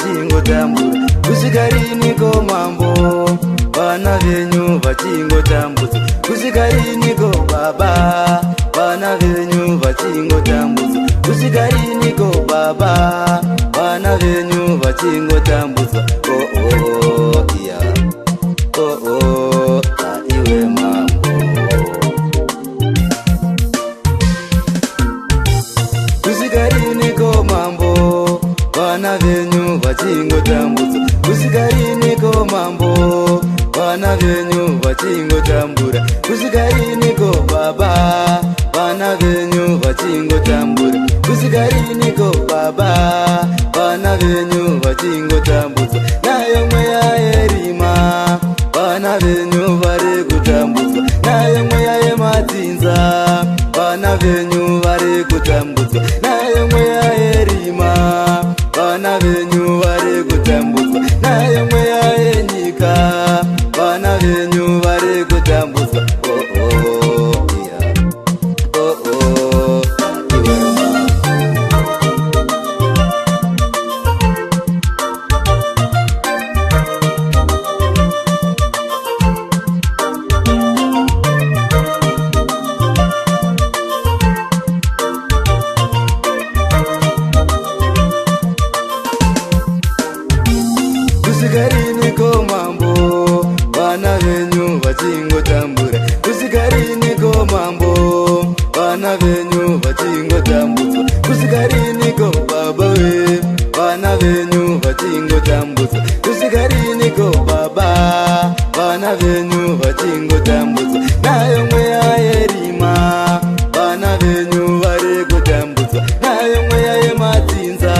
vachingotambura. Kusvika riniko mambo vana venyu vachingotambudza? Kusvika riniko baba vana venyu vachingotambudza? Kusvika riniko baba vana venyu vachingotambudza? Oh oh yeah, oh oh iwe mambo. Kusvika riniko mambo vana venyu vachingotambudza? Kusvika riniko mambo vana venyu vachingotambura? Kusvika riniko baba vana venyu vachingotambura? Kusvika riniko baba vana venyu vachingotambudza? Nayo mweya yerima vana venyu vari kutambudzwa. Nayo mweya yemadzinza vana venyu vari kutambudzwa. Nayo mweya yerima vana venyu vari kutambudzwa. Nayo mweya yenyika vana venyu vari kutambudzwa. Oh oh yeah, oh oh iwe mambo. Kusvika riniko mambo vana venyu vachingotambura? Kusvika riniko mambo vana venyu vachingotambudzwa? Kusvika riniko baba we vana venyu vachingotambudzwa? Kusvika riniko baba vana venyu vachingotambudzwa? Nayo mweya yerima vana venyu vari kutambudzwa. Nayo mweya yemadzinza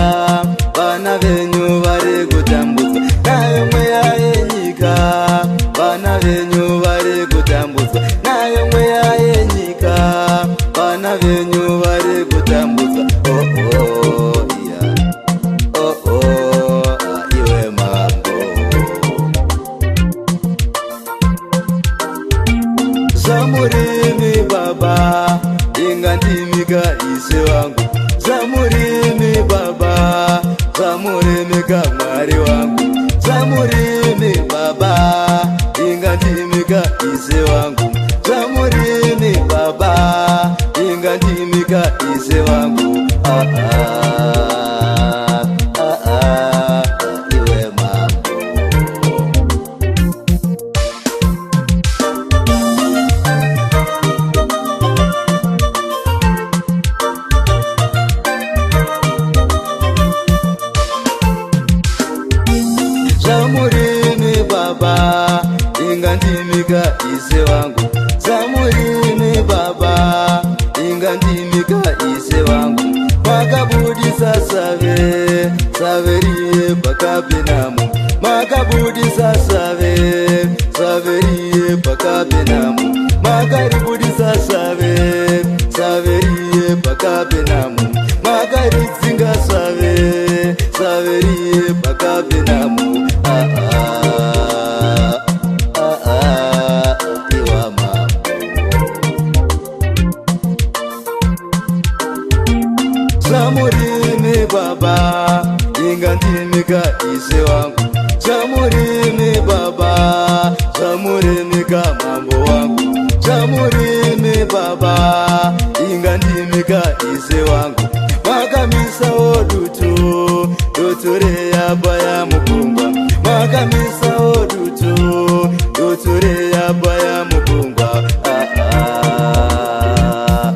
vana venyu vari kutambudzwa. Nayo mweya yenyika vana venyu vari kutambudzwa. Nayo mweya yenyika vana venyu vari kutambudzwa. Oh oh yeah, oh oh iwe mambo. Zamurimi baba ingandimika ise wangu. Zamurimi baba zamurimika mwari wangu. Zamurimi baba ingandimika ise wangu. Zamurimi baba ingandimika ise wangu. Ah ah ah ah iwe mambo. Zamurimi baba ingandimika ise wangu. Zamurimi baba ingandimika ise wangu. Makabudisa save saveriye pakapenamu. Makabudisa save saveriye pakapenamu. Makaribudisa save saveriye pakapenamu. Makaritsinga save saveriye pakapenamu. Ah ah ah ah iwa mambo. Zamurimi baba ingandimika ise wangu. Zamurimi baba zamurimika mambo wangu. Zamurimi baba ingandimika ise wangu. Makamisa odutu dotore yabaya mukungwa. Makamisa odutu dotore yabaya mukungwa. Ah ah.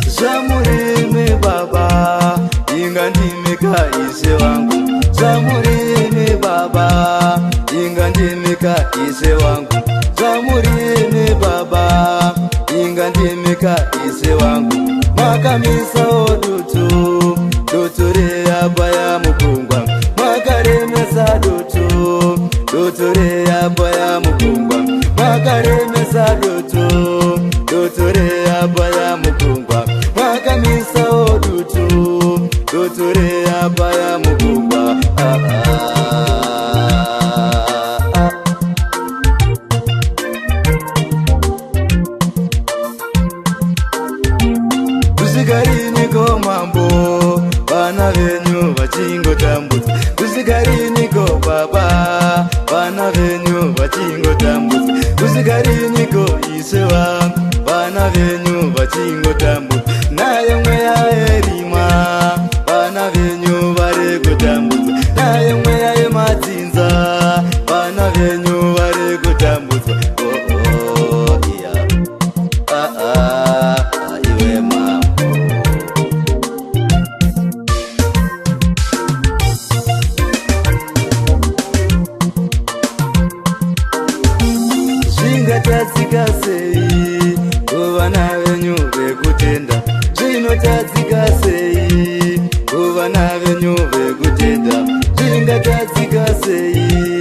Zamurimi baba ingandimika ise wangu. Zamurimi baba ingandimika ise wangu. Zamurimi baba ingandimika ise wangu. Makamisa odutu dotore yabaya mukungwa. Makaremesa dutu dotore yabaya mukungwa. Makaremesa dutu dotore yabaya mukungwa. Makamisa odutu dotore mure apa ya mugungwa Kusigari ko mambo bana venyu vachingotambudza Kusigari ko baba bana venyu vachingotambudza Kusigari ko ise vangu bana venyu vachingotambudza Naye mweya erima bana venyu vari kutambudza Naye mweya emadzinza bana venyu vari kutambudza iwe mambo Zvingatadzika sei kuvana venyu vekutenda Zvinotadzika sei kuvana venyu vekutenda Zvingatadzika sei